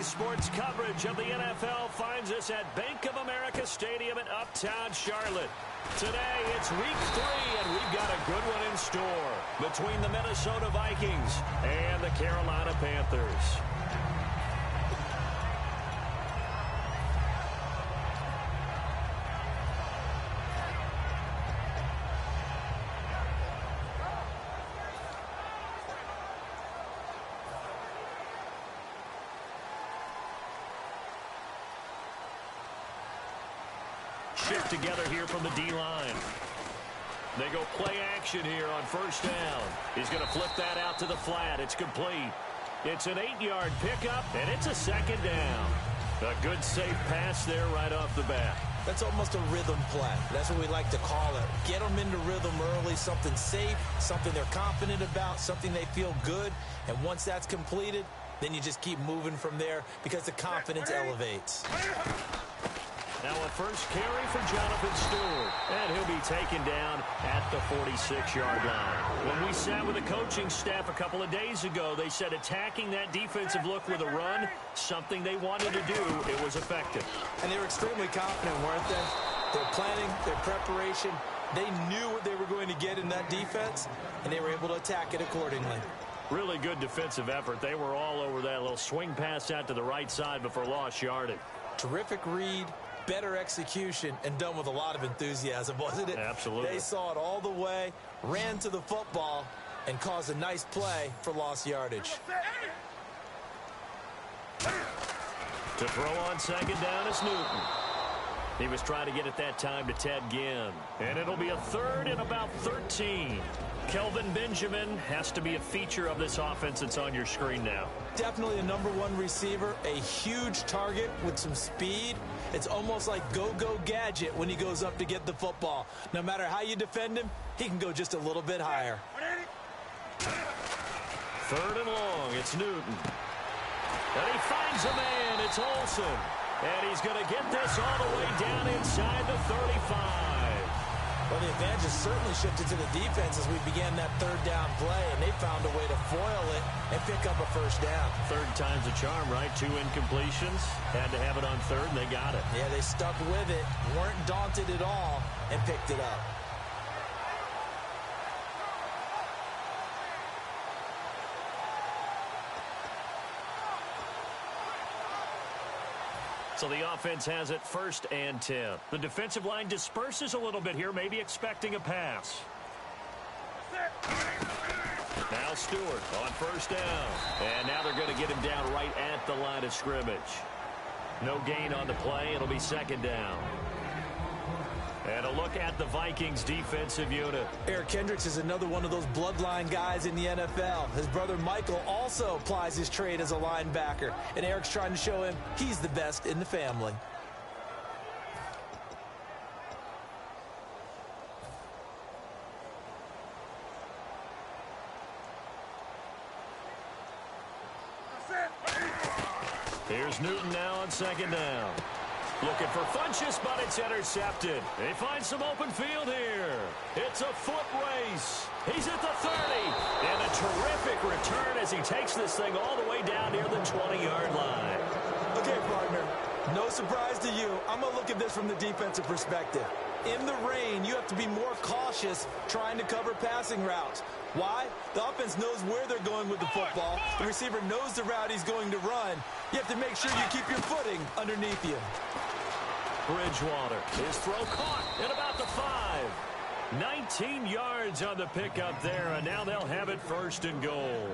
Today's sports coverage of the NFL finds us at Bank of America Stadium in Uptown Charlotte. Today, it's week 3, and we've got a good one in store between the Minnesota Vikings and the Carolina Panthers. Shift together here from the D-line. They go play action here on first down. He's going to flip that out to the flat. It's complete. It's an 8-yard pickup, and it's a second down. A good, safe pass there right off the bat. That's almost a rhythm play. That's what we like to call it. Get them into rhythm early, something safe, something they're confident about, something they feel good. And once that's completed, then you just keep moving from there because the confidence elevates. Now a first carry for Jonathan Stewart, and he'll be taken down at the 46-yard line. When we sat with the coaching staff a couple of days ago, they said attacking that defensive look with a run, something they wanted to do, it was effective. And they were extremely confident, weren't they? Their planning, their preparation, they knew what they were going to get in that defense, and they were able to attack it accordingly. Really good defensive effort. They were all over that little swing pass out to the right side before lost yardage. Terrific read. Better execution, and done with a lot of enthusiasm, wasn't it? Absolutely. They saw it all the way, ran to the football, and caused a nice play for lost yardage. To throw on second down is Newton. He was trying to get it that time to Ted Ginn. And it'll be a third and about 13. Kelvin Benjamin has to be a feature of this offense that's on your screen now. Definitely a #1 receiver, a huge target with some speed. It's almost like go-go gadget when he goes up to get the football. No matter how you defend him, he can go just a little bit higher. Third and long, it's Newton. And he finds a man, it's Olsen. And he's going to get this all the way down inside the 35. Well, the advantage has certainly shifted to the defense as we began that third down play, and they found a way to foil it and pick up a first down. Third time's a charm, right? 2 incompletions. Had to have it on third, and they got it. Yeah, they stuck with it, weren't daunted at all, and picked it up. So the offense has it first and 10. The defensive line disperses a little bit here, maybe expecting a pass. Now Stewart on first down. And now they're going to get him down right at the line of scrimmage. No gain on the play. It'll be second down. And a look at the Vikings defensive unit. Eric Kendricks is another one of those bloodline guys in the NFL. His brother Michael also plies his trade as a linebacker. And Eric's trying to show him he's the best in the family. Here's Newton now on second down. Looking for Funchess, but it's intercepted. They find some open field here. It's a foot race. He's at the 30. And a terrific return as he takes this thing all the way down near the 20-yard line. Okay, partner, no surprise to you. I'm going to look at this from the defensive perspective. In the rain, you have to be more cautious trying to cover passing routes. Why? The offense knows where they're going with the football. The receiver knows the route he's going to run. You have to make sure you keep your footing underneath you. Bridgewater, his throw caught at about the 5. 19 yards on the pickup there, and now they'll have it first and goal.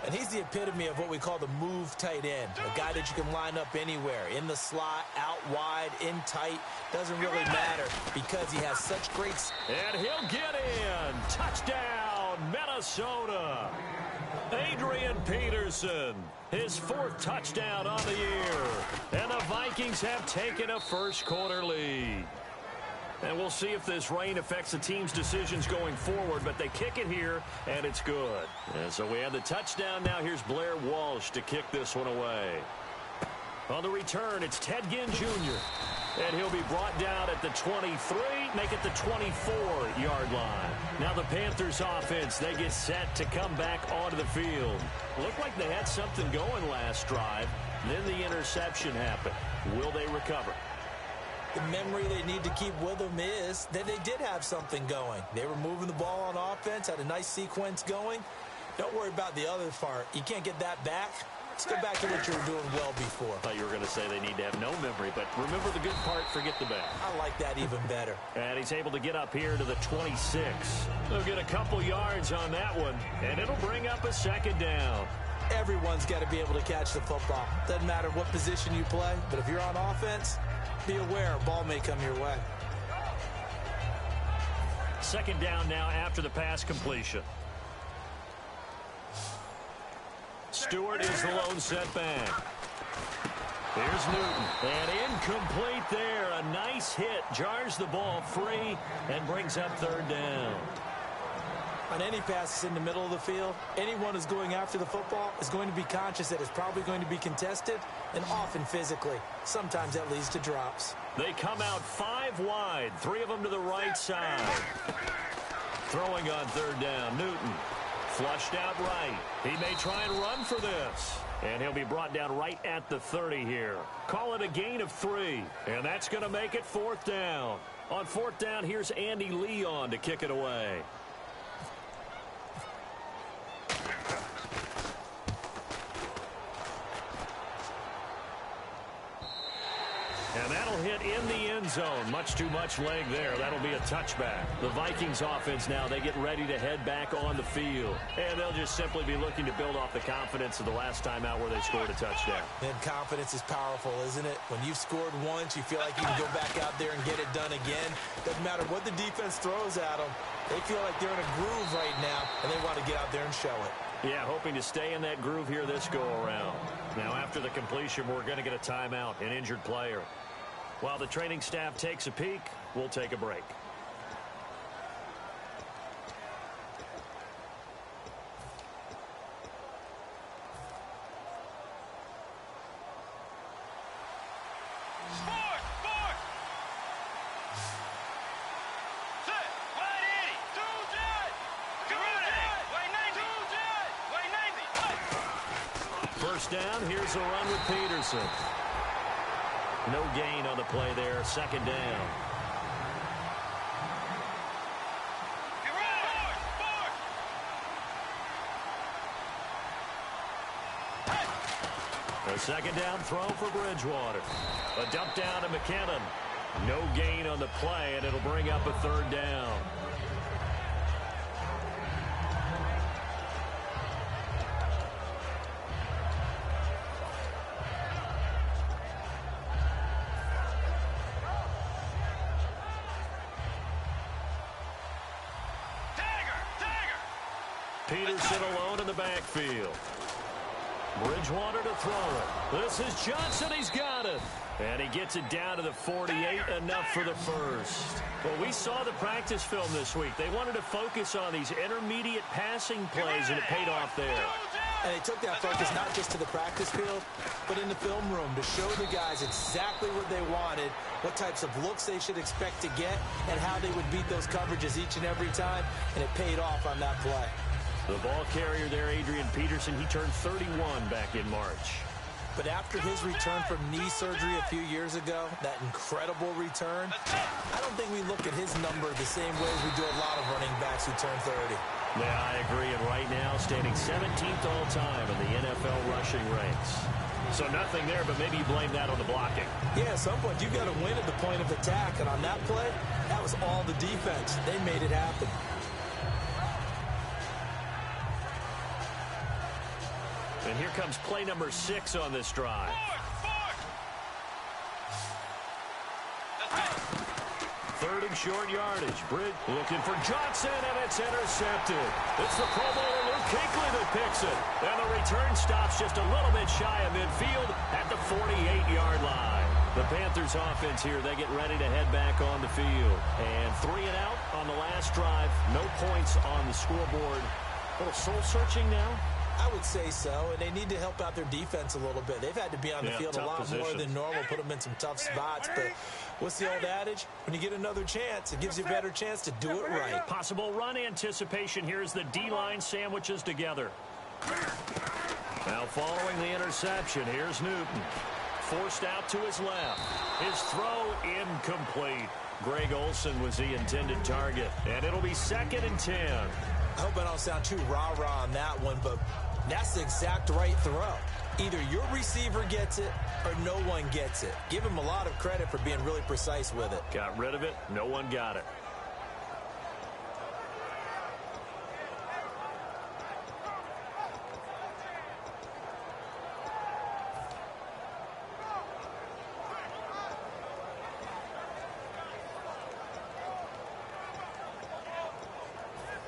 And he's the epitome of what we call the move tight end, a guy that you can line up anywhere, in the slot, out wide, in tight, doesn't really matter because he has such great... And he'll get in. Touchdown, Minnesota. Adrian Peterson, his 4th touchdown on the year. And the Vikings have taken a first-quarter lead. And we'll see if this rain affects the team's decisions going forward, but they kick it here, and it's good. And so we have the touchdown now. Here's Blair Walsh to kick this one away. On the return, it's Ted Ginn Jr., and he'll be brought down at the 23, make it the 24-yard line. Now the Panthers offense, they get set to come back onto the field. Looked like they had something going last drive. Then the interception happened. Will they recover? The memory they need to keep with them is that they did have something going. They were moving the ball on offense, had a nice sequence going. Don't worry about the other part. You can't get that back. Let's go back to what you were doing well before. I thought you were going to say they need to have no memory, but remember the good part, forget the bad. I like that even better. And he's able to get up here to the 26. They'll get a couple yards on that one, and it'll bring up a second down. Everyone's got to be able to catch the football. Doesn't matter what position you play, but if you're on offense, be aware a ball may come your way. Second down now after the pass completion. Stewart is the lone setback. Here's Newton. And incomplete there. A nice hit. Jars the ball free and brings up third down. On any passes in the middle of the field, anyone who's going after the football is going to be conscious that it's probably going to be contested and often physically. Sometimes that leads to drops. They come out 5 wide. 3 of them to the right side. Throwing on third down. Newton. Flushed out right. He may try and run for this. And he'll be brought down right at the 30 here. Call it a gain of 3. And that's going to make it fourth down. On fourth down, here's Andy Leon to kick it away. And that'll hit in the end zone. Much too much leg there. That'll be a touchback. The Vikings offense now, they get ready to head back on the field. And they'll just simply be looking to build off the confidence of the last time out where they scored a touchdown. And confidence is powerful, isn't it? When you've scored once, you feel like you can go back out there and get it done again. Doesn't matter what the defense throws at them. They feel like they're in a groove right now, and they want to get out there and show it. Yeah, hoping to stay in that groove here this go-around. Now, after the completion, we're going to get a timeout, an injured player. While the training staff takes a peek, we'll take a break. First down, here's a run with Peterson. No gain on the play there, second down. A second down throw for Bridgewater. A dump down to McKinnon. No gain on the play, and it'll bring up a third down. Peterson alone in the backfield. Bridgewater to throw it. This is Johnson. He's got it. And he gets it down to the 48, enough for the first. Well, we saw the practice film this week. They wanted to focus on these intermediate passing plays, and it paid off there. And they took that focus not just to the practice field, but in the film room to show the guys exactly what they wanted, what types of looks they should expect to get, and how they would beat those coverages each and every time, and it paid off on that play. The ball carrier there, Adrian Peterson, he turned 31 back in March. But after his return from knee surgery a few years ago, that incredible return, I don't think we look at his number the same way as we do a lot of running backs who turn 30. Yeah, I agree. And right now, standing 17th all-time in the NFL rushing ranks. So nothing there, but maybe you blame that on the blocking. Yeah, at some point, you've got to win at the point of attack. And on that play, that was all the defense. They made it happen. And here comes play number 6 on this drive. Third and short yardage. Bridge looking for Johnson, and it's intercepted. It's the Pro Bowler Luke Kuechly that picks it. And the return stops just a little bit shy of midfield at the 48-yard line. The Panthers offense here, they get ready to head back on the field. And 3 and out on the last drive. No points on the scoreboard. A little soul-searching now. I would say so, and they need to help out their defense a little bit. They've had to be on the field a lot more than normal, put them in some tough spots. But what's the old adage? When you get another chance, it gives you a better chance to do it right. Possible run anticipation here as the D-line sandwiches together. Now following the interception, here's Newton. Forced out to his left. His throw incomplete. Greg Olsen was the intended target, and it'll be 2nd and 10. I hope I don't sound too rah-rah on that one, but that's the exact right throw. Either your receiver gets it or no one gets it. Give him a lot of credit for being really precise with it. Got rid of it. No one got it.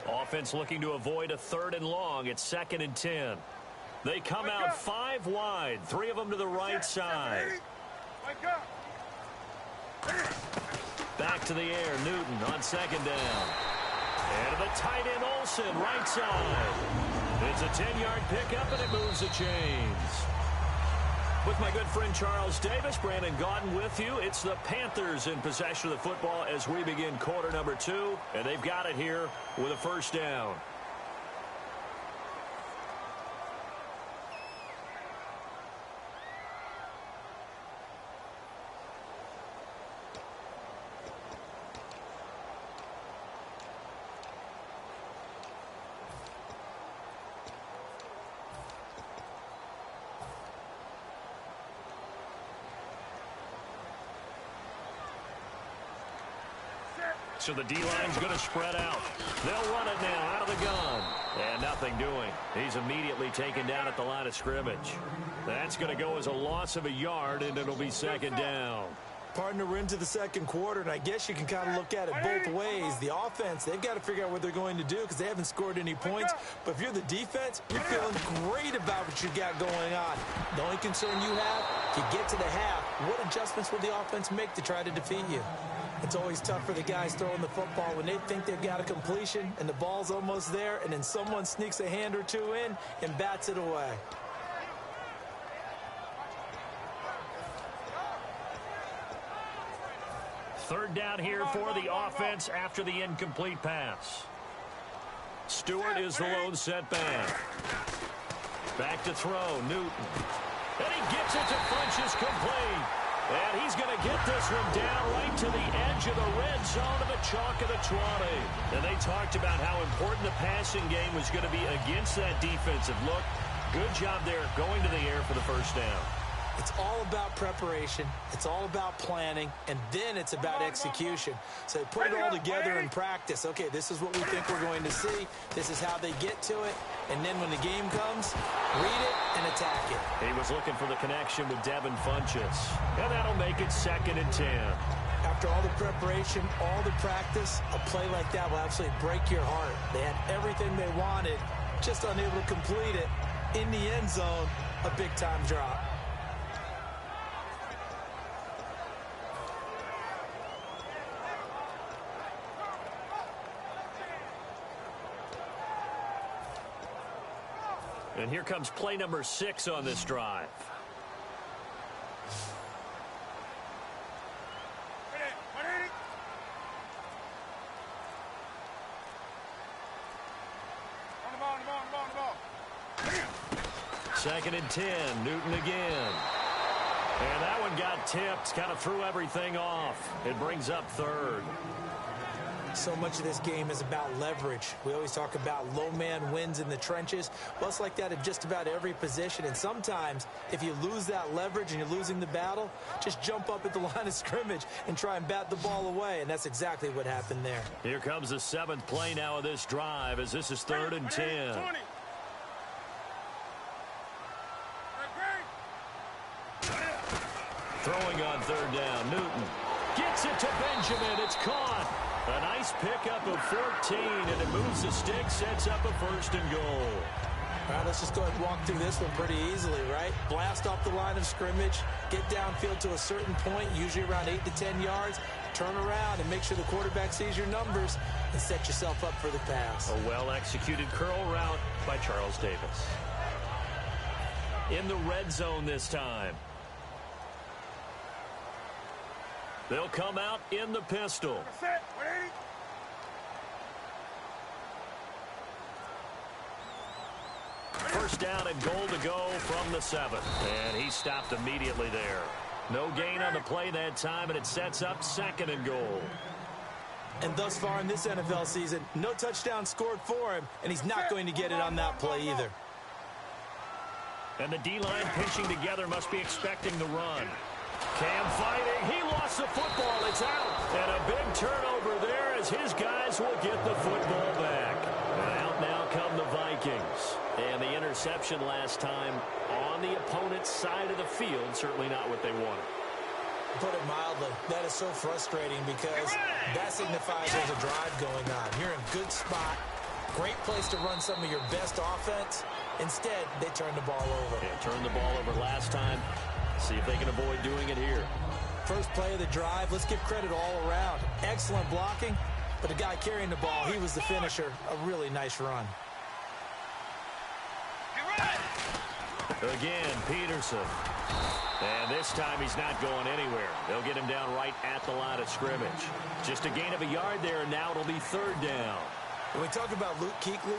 Offense looking to avoid a 3rd and long. It's 2nd and 10. They come out 5 wide. 3 of them to the right side. Back to the air. Newton on 2nd down. And to the tight end Olsen, right side. It's a 10-yard pickup, and it moves the chains. With my good friend Charles Davis, Brandon Gaudin with you. It's the Panthers in possession of the football as we begin quarter number 2, and they've got it here with a 1st down. So the D-line's going to spread out. They'll run it now out of the gun. And nothing doing. He's immediately taken down at the line of scrimmage. That's going to go as a loss of a yard, and it'll be 2nd down. Partner, we're into the 2nd quarter, and I guess you can kind of look at it both ways. The offense, they've got to figure out what they're going to do because they haven't scored any points. But if you're the defense, you're feeling great about what you got going on. The only concern you have, if you get to the half, what adjustments will the offense make to try to defeat you? It's always tough for the guys throwing the football when they think they've got a completion and the ball's almost there, and then someone sneaks a hand or two in and bats it away. Third down here for the offense after the incomplete pass. Stewart is the lone setback. Back to throw, Newton. And he gets it to Funchess complete. And he's going to get this one down right to the edge of the red zone of the chalk of the 20. And they talked about how important the passing game was going to be against that defensive look. Good job there going to the air for the 1st down. It's all about preparation. It's all about planning. And then it's about execution. So they put it all together in practice. Okay, this is what we think we're going to see. This is how they get to it. And then when the game comes, read it and attack it. He was looking for the connection with Devin Funchess. And that'll make it 2nd and 10. After all the preparation, all the practice, a play like that will absolutely break your heart. They had everything they wanted, just unable to complete it. In the end zone, a big-time drop. And here comes play number 6 on this drive. Second and 10, Newton again. And that one got tipped, kind of threw everything off. It brings up 3rd. So much of this game is about leverage. We always talk about low man wins in the trenches. Well, it's like that in just about every position. And sometimes, if you lose that leverage and you're losing the battle, just jump up at the line of scrimmage and try and bat the ball away. And that's exactly what happened there. Here comes the 7th play now of this drive as this is 3rd and 10. Throwing on 3rd down, Newton gets it to Benjamin. It's caught. A nice pickup of 14, and it moves the stick, sets up a 1st and goal. All right, let's just go ahead and walk through this one pretty easily, right? Blast off the line of scrimmage, get downfield to a certain point, usually around 8 to 10 yards, turn around and make sure the quarterback sees your numbers and set yourself up for the pass. A well-executed curl route by Charles Davis. in the red zone this time. They'll come out in the pistol. First down and goal to go from the 7. And he stopped immediately there. No gain on the play that time, and it sets up 2nd and goal. And thus far in this NFL season, no touchdown scored for him, and he's not going to get it on that play either. And the D-line pinching together must be expecting the run. Cam fighting. He lost the football. It's out. And a big turnover there as his guys will get the football back. And out now come the Vikings. And the interception last time on the opponent's side of the field. Certainly not what they wanted. Put it mildly, that is so frustrating because that signifies there's a drive going on. You're in a good spot. Great place to run some of your best offense. Instead, they turn the ball over. Yeah, turned the ball over last time. See if they can avoid doing it here. First play of the drive, let's give credit all around. Excellent blocking, but the guy carrying the ball, he was the finisher. A really nice run. Again, Peterson. And this time he's not going anywhere. They'll get him down right at the line of scrimmage. Just a gain of a yard there, and now it'll be 3rd down. When we talk about Luke Kuechly,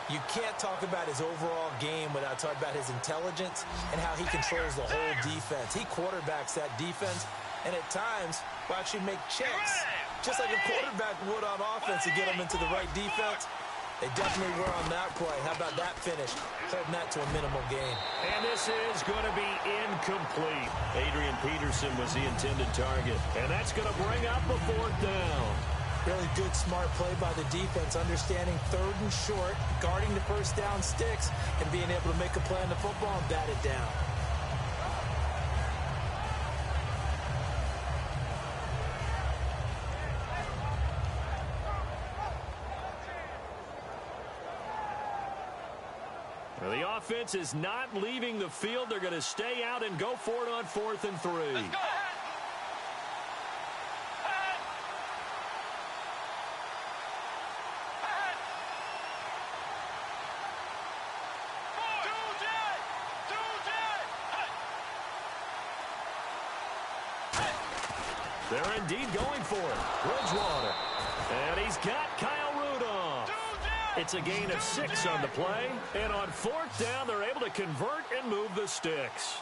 you can't talk about his overall game without talking about his intelligence and how he controls the whole defense. He quarterbacks that defense, and at times will actually make checks, just like a quarterback would on offense to get them into the right defense. They definitely were on that play. How about that finish? Holding that to a minimal gain. And this is going to be incomplete. Adrian Peterson was the intended target. And that's going to bring up a 4th down. Really good, smart play by the defense, understanding 3rd and short, guarding the first down sticks, and being able to make a play on the football and bat it down. Well, the offense is not leaving the field. They're going to stay out and go for it on 4th and 3. Let's go. They're indeed going for it. Bridgewater. And he's got Kyle Rudolph. It's a gain of 6 on the play. And on 4th down, they're able to convert and move the sticks.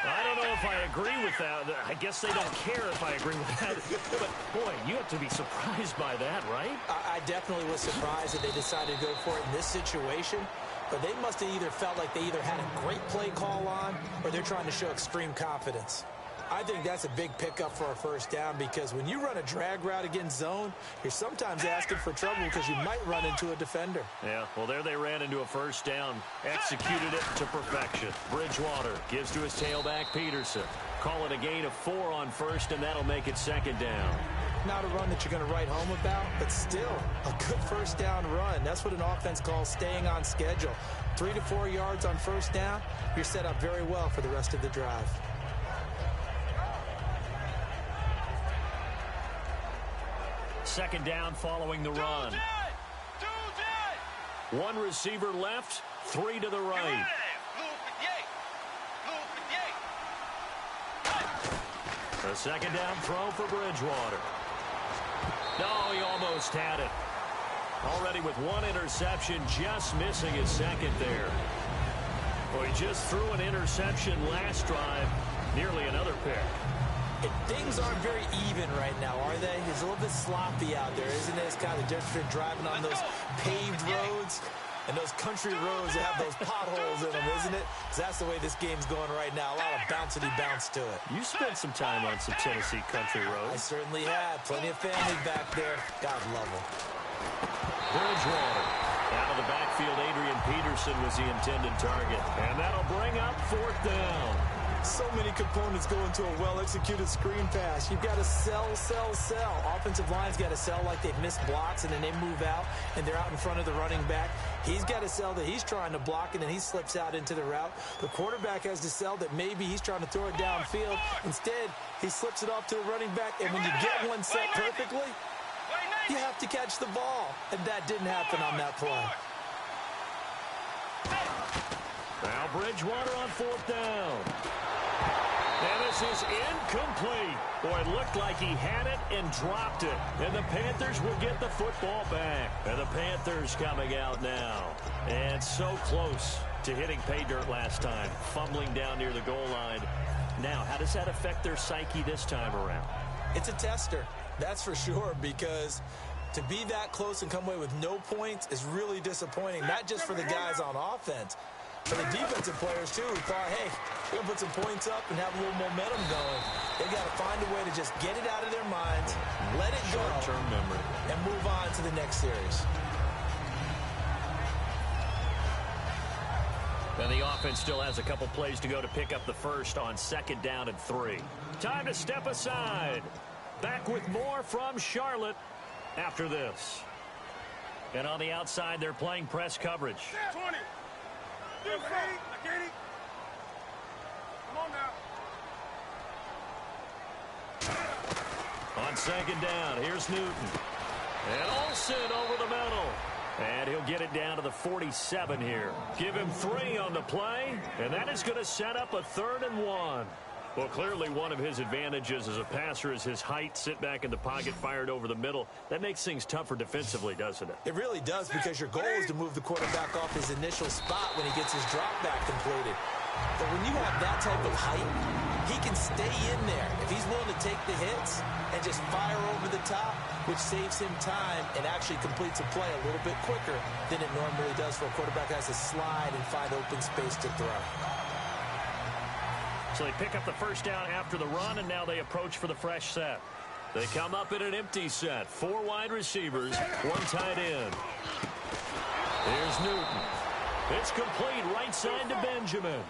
I don't know if I agree with that. I guess they don't care if I agree with that. But, boy, you have to be surprised by that, right? I definitely was surprised that they decided to go for it in this situation. But they must have either felt like they either had a great play call on or they're trying to show extreme confidence. I think that's a big pickup for a 1st down because when you run a drag route against zone, you're sometimes asking for trouble because you might run into a defender. Yeah, well, there they ran into a 1st down, executed it to perfection. Bridgewater gives to his tailback, Peterson. Call it a gain of 4 on 1st, and that'll make it 2nd down. Not a run that you're going to write home about, but still a good 1st down run. That's what an offense calls staying on schedule. 3 to 4 yards on 1st down, you're set up very well for the rest of the drive. Second down following the run. One receiver left, 3 to the right. A second down throw for Bridgewater. No, he almost had it. Already with 1 interception, just missing his 2nd there. Well, he just threw an interception last drive, nearly another pick. Things aren't very even right now, are they? It's a little bit sloppy out there, isn't it? It's kind of different between driving on those paved roads and those country roads that have those potholes in them, isn't it? 'Cause that's the way this game's going right now. A lot of bouncy bounce to it. You spent some time on some Tennessee country roads. I certainly have. Plenty of family back there. God love them. Bridgewater. Out of the backfield, Adrian Peterson was the intended target. And that'll bring up 4th down. So many components go into a well-executed screen pass. You've got to sell. Offensive line's got to sell like they've missed blocks, and then they move out, and they're out in front of the running back. He's got to sell that he's trying to block, and then he slips out into the route. The quarterback has to sell that maybe he's trying to throw it downfield. Instead, he slips it off to the running back, and when you get one set perfectly, you have to catch the ball. And that didn't happen on that play. Now Bridgewater on 4th down. And this is incomplete. Boy, it looked like he had it and dropped it. And the Panthers will get the football back. And the Panthers coming out now. And so close to hitting pay dirt last time. Fumbling down near the goal line. Now, how does that affect their psyche this time around? It's a tester, that's for sure, because to be that close and come away with no points is really disappointing, not just for the guys on offense, for the defensive players, too, who thought, hey, we're going to put some points up and have a little momentum going. They got to find a way to just get it out of their minds, let it go, short-term memory, and move on to the next series. And the offense still has a couple plays to go to pick up the first on 2nd down and 3. Time to step aside. Back with more from Charlotte after this. And on the outside, they're playing press coverage. 20. Come on now. On 2nd down, here's Newton. And Olsen over the middle. And he'll get it down to the 47 here. Give him 3 on the play, and that is going to set up a 3rd and 1. Well, clearly one of his advantages as a passer is his height. Sit back in the pocket, fired over the middle. That makes things tougher defensively, doesn't it? It really does, because your goal is to move the quarterback off his initial spot when he gets his drop back completed. But when you have that type of height, he can stay in there if he's willing to take the hits and just fire over the top, which saves him time and actually completes a play a little bit quicker than it normally does for a quarterback who has to slide and find open space to throw. So they pick up the first down after the run, and now they approach for the fresh set. They come up in an empty set. 4 wide receivers, 1 tight end. Here's Newton. It's complete right side to Benjamin.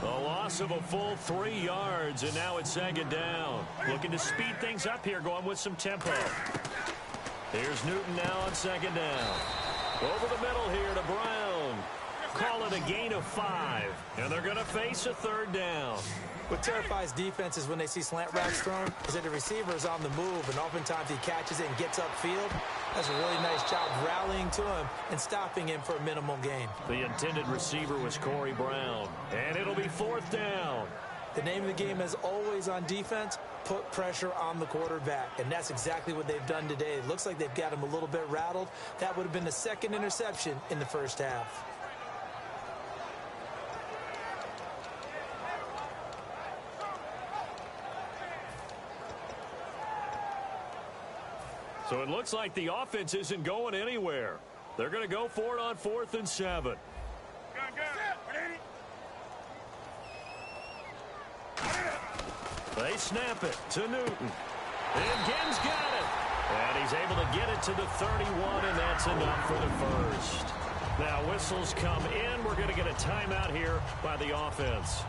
A loss of a full 3 yards, and now it's 2nd down. Looking to speed things up here, going with some tempo. Here's Newton now on 2nd down. Over the middle here to Brown. Call it a gain of 5, and they're going to face a 3rd down. What terrifies defenses when they see slant routes thrown is that the receiver is on the move, and oftentimes he catches it and gets upfield. Does a really nice job rallying to him and stopping him for a minimal gain. The intended receiver was Corey Brown, and it'll be 4th down. The name of the game is always on defense, put pressure on the quarterback, and that's exactly what they've done today. It looks like they've got him a little bit rattled. That would have been the 2nd interception in the first half. So it looks like the offense isn't going anywhere. They're going to go for it on 4th and 7. They snap it to Newton. And Gibbs got it. And he's able to get it to the 31, and that's enough for the first. Now whistles come in. We're going to get a timeout here by the offense.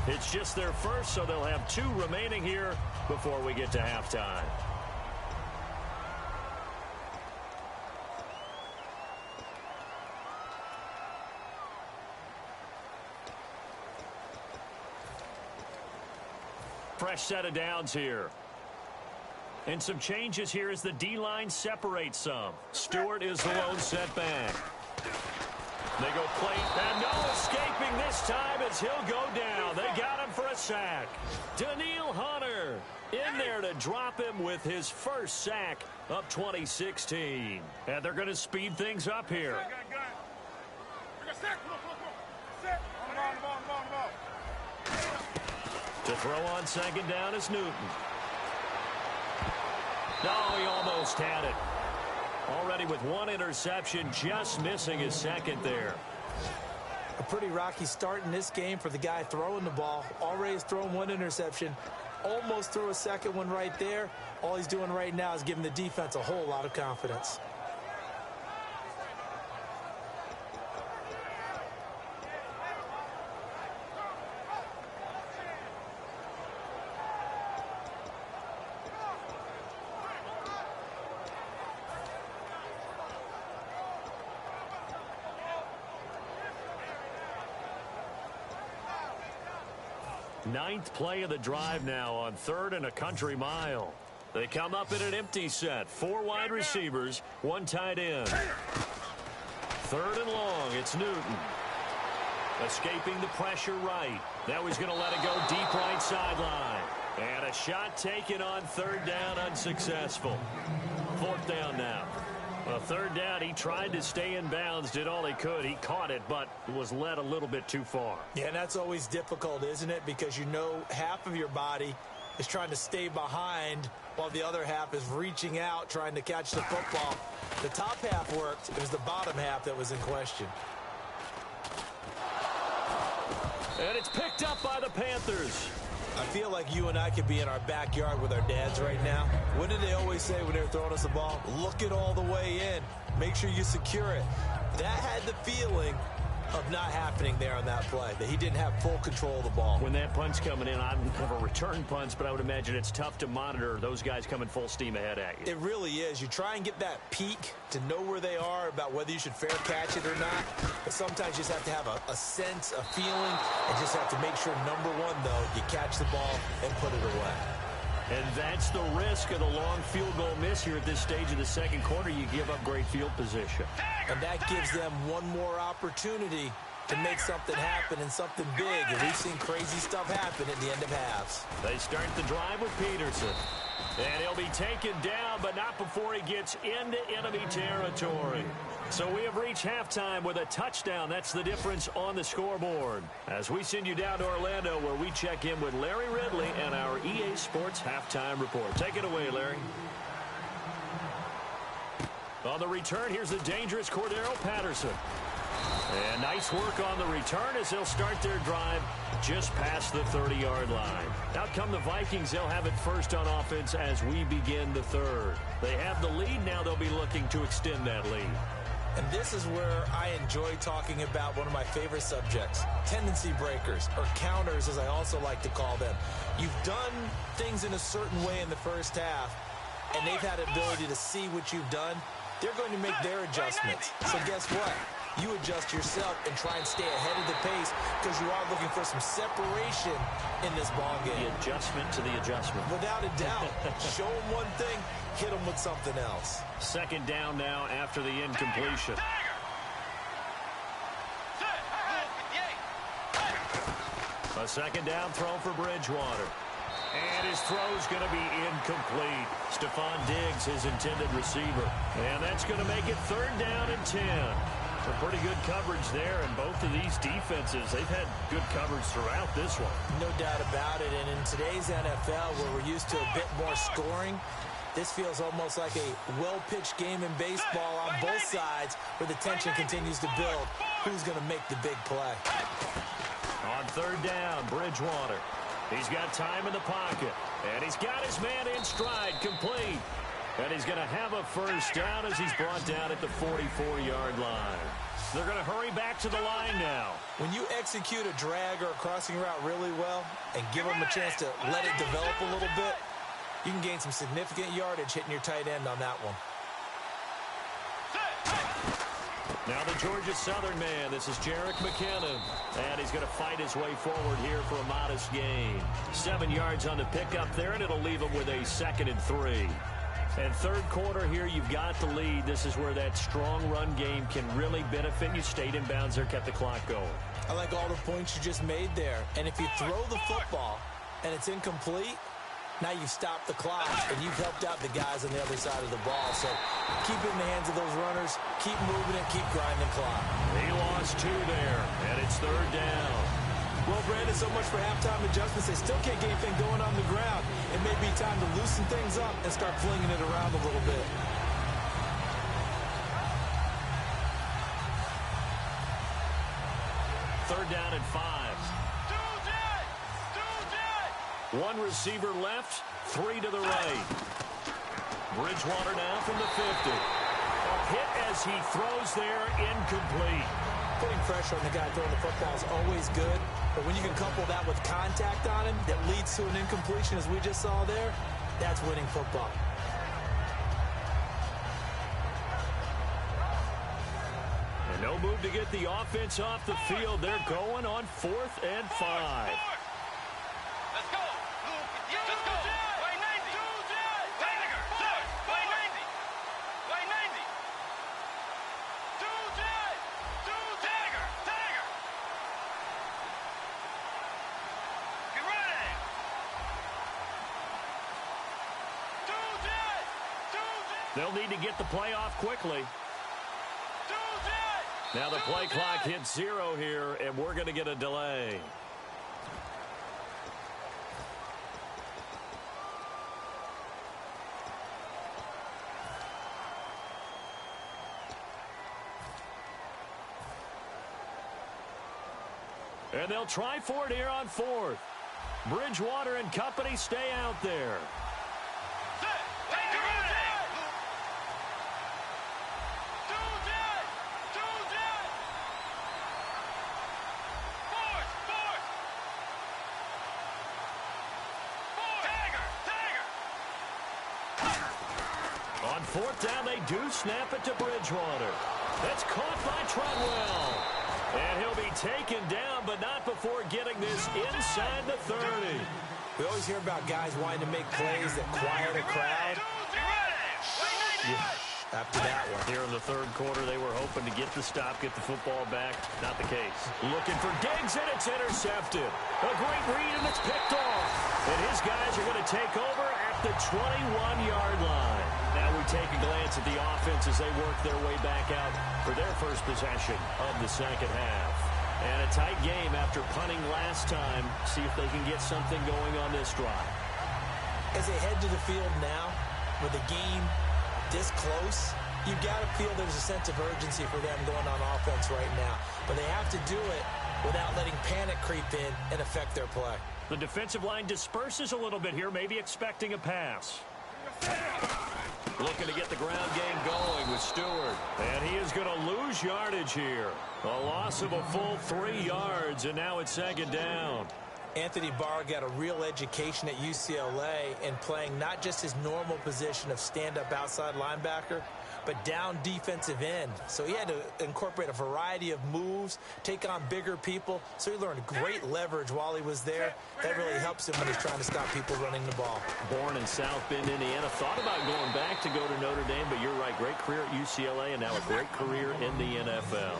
It's just their first, so they'll have 2 remaining here before we get to halftime. Fresh set of downs here. And some changes here as the D-line separates some. Stewart is the lone setback. They go plate, and no escaping this time as he'll go down. They got him for a sack. Daniil Hunter in there to drop him with his first sack of 2016. And they're going to speed things up here. To throw on 2nd down is Newton. No, he almost had it. Already with 1 interception, just missing his 2nd there. A pretty rocky start in this game for the guy throwing the ball. Already has thrown 1 interception. Almost threw a 2nd one right there. All he's doing right now is giving the defense a whole lot of confidence. Ninth play of the drive now on 3rd and a country mile. They come up in an empty set. 4 wide receivers, 1 tight end. 3rd and long, it's Newton. Escaping the pressure right. Now he's going to let it go deep right sideline. And a shot taken on third down, unsuccessful. Fourth down now. Well, third down, he tried to stay in bounds, did all he could. He caught it, but was led a little bit too far. Yeah, and that's always difficult, isn't it? Because you know half of your body is trying to stay behind while the other half is reaching out, trying to catch the football. The top half worked. It was the bottom half that was in question. And it's picked up by the Panthers. I feel like you and I could be in our backyard with our dads right now. What did they always say when they were throwing us the ball? Look it all the way in. Make sure you secure it. That had the feeling of not happening there on that play, that he didn't have full control of the ball. When that punt's coming in, I don't have a return punch, but I would imagine it's tough to monitor those guys coming full steam ahead at you. It really is. You try and get that peek to know where they are, about whether you should fair catch it or not. But sometimes you just have to have a sense, a feeling, and just have to make sure, number one, though, you catch the ball and put it away. And that's the risk of the long field goal miss here at this stage of the second quarter. You give up great field position. And that gives them one more opportunity to make something happen and something big. And we've seen crazy stuff happen at the end of halves. They start the drive with Peterson. And he'll be taken down, but not before he gets into enemy territory. So we have reached halftime with a touchdown. That's the difference on the scoreboard. As we send you down to Orlando, where we check in with Larry Ridley and our EA Sports Halftime Report. Take it away, Larry. On the return, here's the dangerous Cordero Patterson. And nice work on the return as they'll start their drive just past the 30-yard line. Out come the Vikings. They'll have it first on offense as we begin the third. They have the lead. Now they'll be looking to extend that lead. And this is where I enjoy talking about one of my favorite subjects, tendency breakers, or counters as I also like to call them. You've done things in a certain way in the first half, and they've had the ability to see what you've done. They're going to make their adjustments. So guess what? You adjust yourself and try and stay ahead of the pace because you are looking for some separation in this ball game. The adjustment to the adjustment. Without a doubt. Show them one thing, hit them with something else. Second down now after the incompletion. A second down throw for Bridgewater. And his throw's going to be incomplete. Stephon Diggs, his intended receiver. And that's going to make it third down and 10. Some pretty good coverage there, and both of these defenses, they've had good coverage throughout this one. No doubt about it, and in today's NFL, where we're used to a bit more scoring, this feels almost like a well-pitched game in baseball on both sides, where the tension continues to build. Who's going to make the big play? On third down, Bridgewater. He's got time in the pocket, and he's got his man in stride, complete. And he's going to have a first down as he's brought down at the 44-yard line. They're going to hurry back to the line now. When you execute a drag or a crossing route really well and give them a chance to let it develop a little bit, you can gain some significant yardage hitting your tight end on that one. Now the Georgia Southern man, this is Jerick McKinnon. And he's going to fight his way forward here for a modest gain. 7 yards on the pickup there, and it'll leave him with a 2nd and 3. And third quarter here, you've got the lead. This is where that strong run game can really benefit you. Stayed in bounds there, kept the clock going. I like all the points you just made there. And if you throw the football and it's incomplete, now you've stopped the clock and you've helped out the guys on the other side of the ball. So keep it in the hands of those runners. Keep moving it. Keep grinding the clock. He lost 2 there, and it's third down. Well, Brandon, so much for halftime adjustments. They still can't get anything going on the ground. It may be time to loosen things up and start flinging it around a little bit. Third down and 5. 1 receiver left, 3 to the right. Bridgewater now from the 50. A hit as he throws there, incomplete. Putting pressure on the guy throwing the football is always good, but when you can couple that with contact on him that leads to an incompletion, as we just saw there, that's winning football. And no move to get the offense off the field. They're going on 4th and 5. Let's go. Let's go. By 90. Tiger. By 90. By 90. Tiger. They'll need to get the play off quickly. Now the play clock hits 0 here, and we're going to get a delay. And they'll try for it here on 4th. Bridgewater and company stay out there. On 4th down, they do snap it to Bridgewater. That's caught by Treadwell. And he'll be taken down, but not before getting this inside the 30. We always hear about guys wanting to make plays that quiet a crowd. Yeah, after that one. Here in the 3rd quarter, they were hoping to get the stop, get the football back. Not the case. Looking for Diggs, and it's intercepted. A great read, and it's picked off. And his guys are going to take over at the 21-yard line. Now we take a glance at the offense as they work their way back out for their first possession of the 2nd half. And a tight game after punting last time. See if they can get something going on this drive. As they head to the field now, with the game this close, you've got to feel there's a sense of urgency for them going on offense right now. But they have to do it without letting panic creep in and affect their play. The defensive line disperses a little bit here, maybe expecting a pass. Looking to get the ground game going with Stewart. And he is going to lose yardage here. A loss of a full 3 yards, and now it's 2nd down. Anthony Barr got a real education at UCLA in playing not just his normal position of stand-up outside linebacker, but down defensive end. So he had to incorporate a variety of moves, take on bigger people. So he learned great leverage while he was there. That really helps him when he's trying to stop people running the ball. Born in South Bend, Indiana. Thought about going back to go to Notre Dame, but you're right. Great career at UCLA and now a great career in the NFL.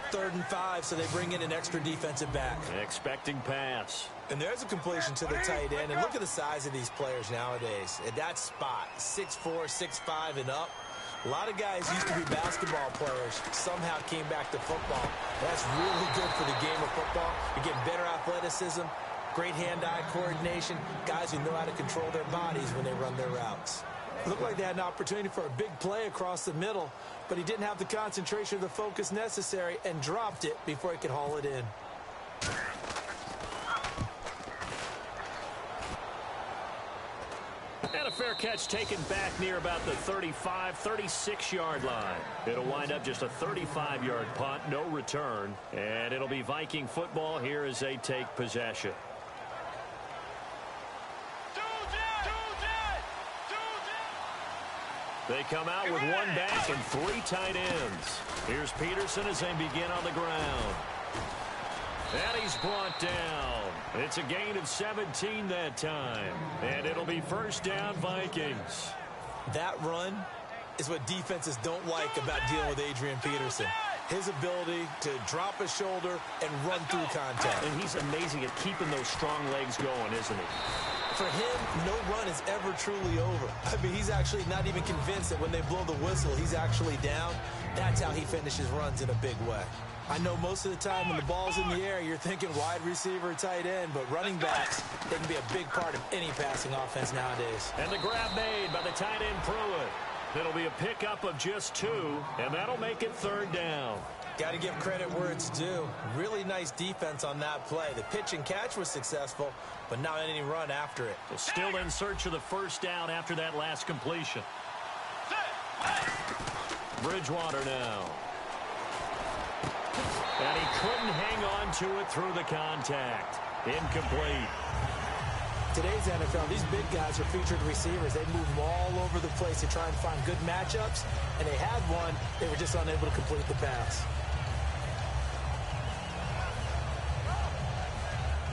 3rd and 5, so they bring in an extra defensive back. Expecting pass. And there's a completion to the tight end. And look at the size of these players nowadays. At that spot, 6'4", 6'5", and up. A lot of guys used to be basketball players, somehow came back to football. That's really good for the game of football. You're getting better athleticism, great hand-eye coordination, guys who know how to control their bodies when they run their routes. It looked like they had an opportunity for a big play across the middle, but he didn't have the concentration or the focus necessary and dropped it before he could haul it in. And a fair catch taken back near about the 35, 36-yard line. It'll wind up just a 35-yard punt, no return. And it'll be Viking football here as they take possession. They come out with 1 back and 3 tight ends. Here's Peterson as they begin on the ground. And he's brought down. It's a gain of 17 that time. And it'll be 1st down Vikings. That run is what defenses don't like about dealing with Adrian Peterson. His ability to drop a shoulder and run through contact. And he's amazing at keeping those strong legs going, isn't he? For him, no run is ever truly over. I mean, he's actually not even convinced that when they blow the whistle, he's actually down. That's how he finishes runs in a big way. I know most of the time when the ball's in the air, you're thinking wide receiver, tight end, but running backs, they can be a big part of any passing offense nowadays. And the grab made by the tight end Pruitt. It'll be a pickup of just 2, and that'll make it 3rd down. Got to give credit where it's due. Really nice defense on that play. The pitch and catch was successful, but not any run after it. So still in search of the 1st down after that last completion. Bridgewater now. And he couldn't hang on to it through the contact. Incomplete. Today's NFL, these big guys are featured receivers. They move them all over the place to try and find good matchups, and they had one. They were just unable to complete the pass.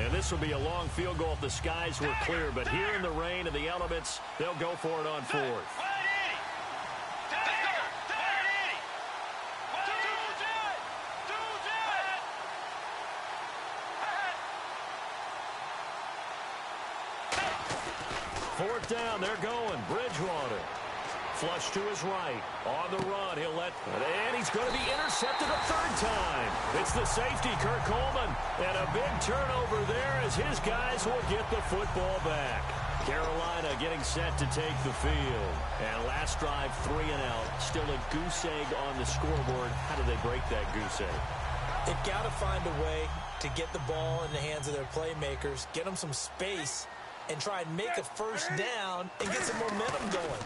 And this will be a long field goal if the skies were clear, but here in the rain of the elements, they'll go for it on 4th. Fourth down, they're going. Bridgewater. Flush to his right. On the run, and he's going to be intercepted a third time. It's the safety, Kirk Coleman. And a big turnover there as his guys will get the football back. Carolina getting set to take the field. And last drive, 3 and out. Still a goose egg on the scoreboard. How do they break that goose egg? They've got to find a way to get the ball in the hands of their playmakers, get them some space, and try and make a first down and get some momentum going.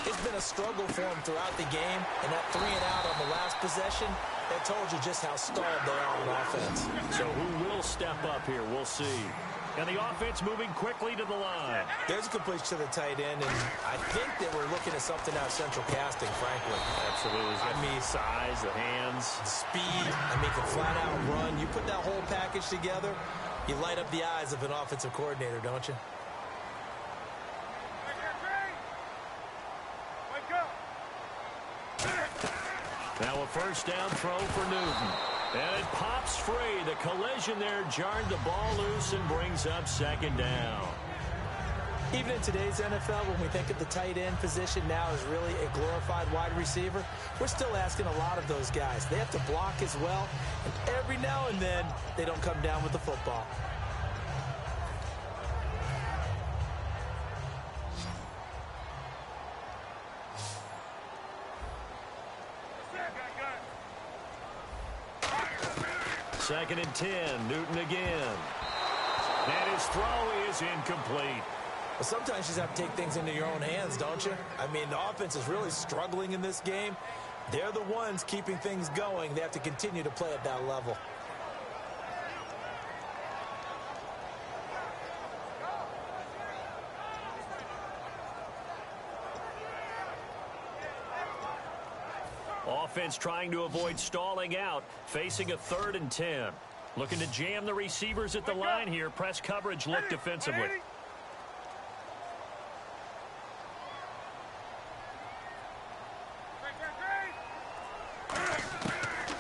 It's been a struggle for them throughout the game, and that 3 and out on the last possession, that told you just how stalled they are on offense. So who will step up here? We'll see. And the offense moving quickly to the line. There's a completion to the tight end, and I think that we're looking at something out of central casting, frankly. Absolutely. I mean, size, the hands. Speed, I mean, can flat out run. You put that whole package together, you light up the eyes of an offensive coordinator, don't you? Now a first down throw for Newton. And it pops free. The collision there jarred the ball loose and brings up second down. Even in today's NFL, when we think of the tight end position now as really a glorified wide receiver, we're still asking a lot of those guys. They have to block as well, and every now and then they don't come down with the football. Second and 10, Newton again. And his throw is incomplete. Well, sometimes you just have to take things into your own hands, don't you? I mean, the offense is really struggling in this game. They're the ones keeping things going. They have to continue to play at that level. Offense trying to avoid stalling out, facing a 3rd and 10. Looking to jam the receivers at the line here. Press coverage look defensively.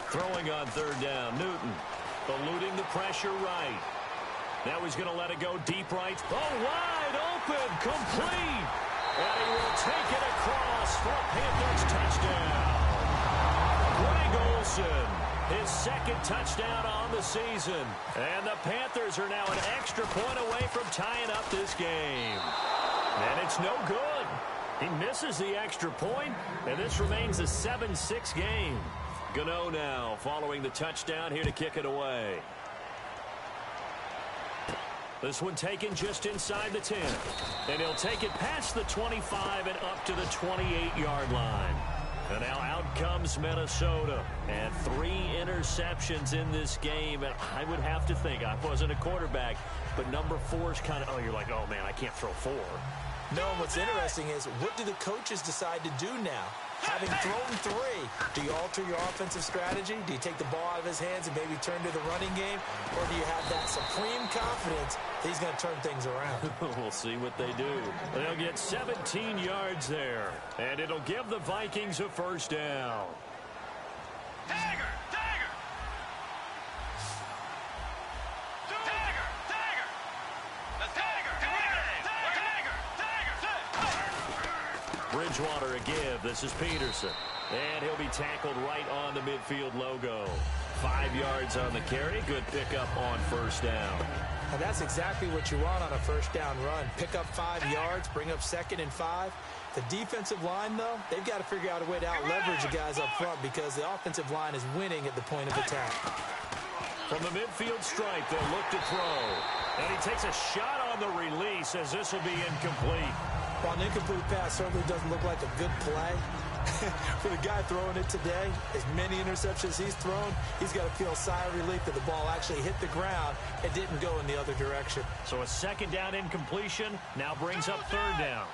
Throwing on 3rd down, Newton. Eluding the pressure right. Now he's going to let it go deep right. Oh, wide open, complete. And he will take it across for a Panthers touchdown. Greg Olsen, his 2nd touchdown on the season. And the Panthers are now an extra point away from tying up this game. And it's no good. He misses the extra point, and this remains a 7-6 game. Gano now following the touchdown here to kick it away. This one taken just inside the 10. And he'll take it past the 25 and up to the 28-yard line. And now out comes Minnesota. And 3 interceptions in this game. And I would have to think, I wasn't a quarterback, but number 4 is kind of, oh, you're like, oh, man, I can't throw 4. No, what's interesting is, what do the coaches decide to do now? Having thrown 3, do you alter your offensive strategy? Do you take the ball out of his hands and maybe turn to the running game? Or do you have that supreme confidence that he's going to turn things around? We'll see what they do. They'll get 17 yards there. And it'll give the Vikings a first down. Tiger! Tiger! Tiger! Tiger! The Tiger! Bridgewater a give. This is Peterson. And he'll be tackled right on the midfield logo. 5 yards on the carry. Good pickup on first down. And that's exactly what you want on a first down run. Pick up 5 yards, bring up 2nd and 5. The defensive line, though, they've got to figure out a way to out-leverage the guys up front because the offensive line is winning at the point of attack. From the midfield stripe, they'll look to throw. And he takes a shot on the release as this will be incomplete. While an incomplete pass certainly doesn't look like a good play, for the guy throwing it today, as many interceptions he's thrown, he's got to feel a sigh of relief that the ball actually hit the ground and didn't go in the other direction. So a 2nd down incompletion now brings up 3rd down.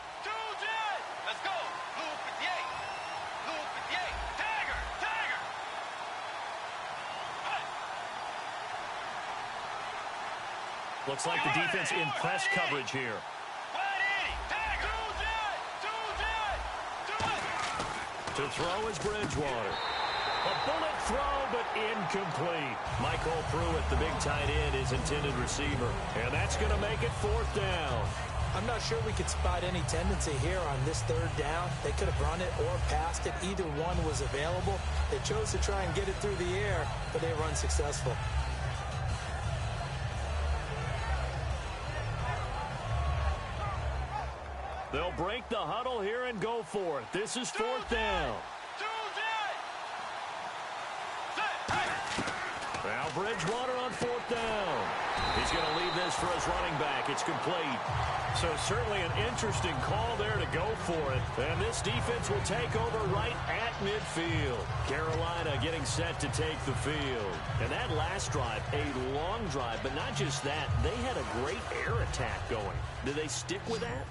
Let's go. Blue 58. Blue 58. Tiger! Tiger! Looks like the defense in press coverage here. To throw is Bridgewater. A bullet throw, but incomplete. Michael Pruitt, the big tight end, is intended receiver. And that's going to make it 4th down. I'm not sure we could spot any tendency here on this third down. They could have run it or passed it. Either one was available. They chose to try and get it through the air, but they were unsuccessful. They'll break the huddle here and go for it. This is fourth down. Now Bridgewater on fourth down. He's going to leave this for his running back. It's complete. So certainly an interesting call there to go for it. And this defense will take over right at midfield. Carolina getting set to take the field. And that last drive, a long drive, but not just that. They had a great air attack going. Do they stick with that?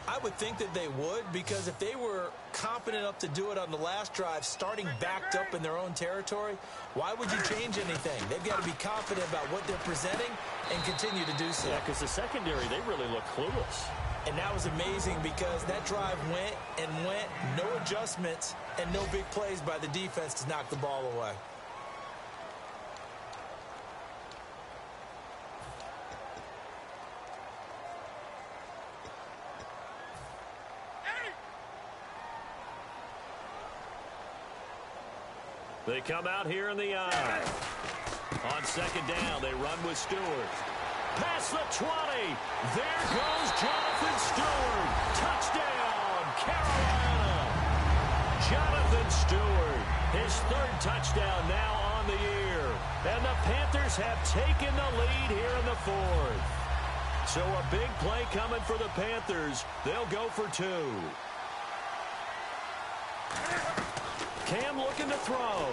I would think that they would, because if they were confident enough to do it on the last drive, starting backed up in their own territory, why would you change anything? They've got to be confident about what they're presenting and continue to do so. Yeah, because the secondary, they really look clueless. And that was amazing because that drive went and went, no adjustments, and no big plays by the defense to knock the ball away. They come out here in the eye. On second down, they run with Stewart. Past the 20. There goes Jonathan Stewart. Touchdown, Carolina. Jonathan Stewart, his third touchdown now on the year. And the Panthers have taken the lead here in the fourth. So a big play coming for the Panthers. They'll go for two. Cam looking to throw.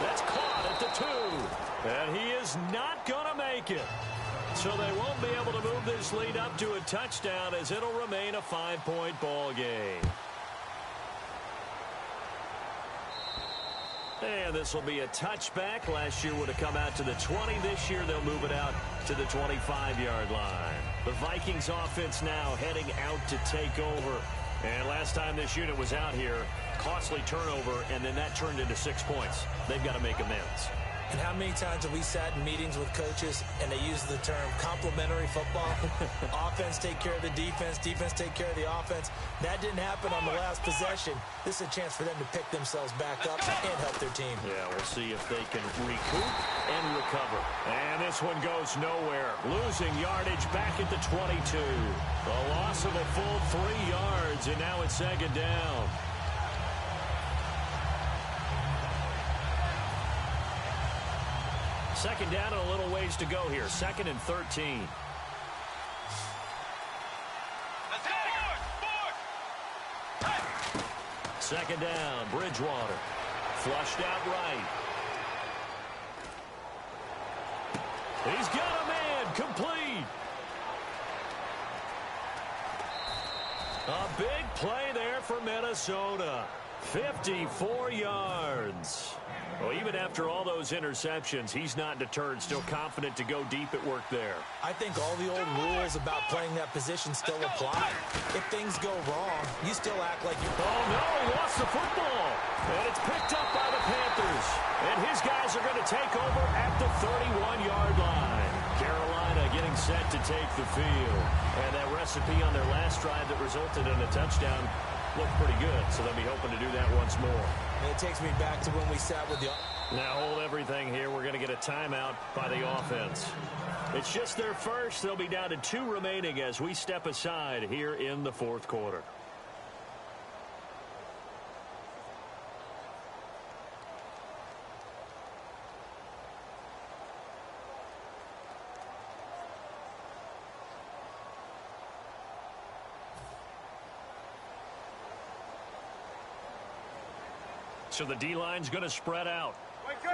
That's caught at the 2. And he is not going to make it. So they won't be able to move this lead up to a touchdown, as it'll remain a 5-point ball game. And this will be a touchback. Last year would have come out to the 20. This year they'll move it out to the 25-yard line. The Vikings offense now heading out to take over. And last time this unit was out here, costly turnover, and then that turned into 6 points. They've got to make amends. And how many times have we sat in meetings with coaches and they use the term complementary football? Offense take care of the defense, defense take care of the offense. That didn't happen on the last possession. This is a chance for them to pick themselves back up and help their team. Yeah, we'll see if they can recoup and recover. And this one goes nowhere. Losing yardage back at the 22. A loss of a full 3 yards, and now it's second down. Second down and a little ways to go here. 2nd and 13. Second down, Bridgewater. Flushed out right. He's got a man, complete. A big play there for Minnesota. 54 yards. Well, even after all those interceptions, he's not deterred, still confident to go deep at work there. I think all the old rules about playing that position still apply. If things go wrong, you still act like you... Oh, no, he lost the football. And it's picked up by the Panthers. And his guys are going to take over at the 31-yard line. Carolina getting set to take the field. And that recipe on their last drive that resulted in a touchdown looked pretty good, so they'll be hoping to do that once more. And it takes me back to when we sat with the... Now hold everything here. We're going to get a timeout by the offense. It's just their first. They'll be down to 2 remaining as we step aside here in the fourth quarter. So the D-line's going to spread out. Wait, good.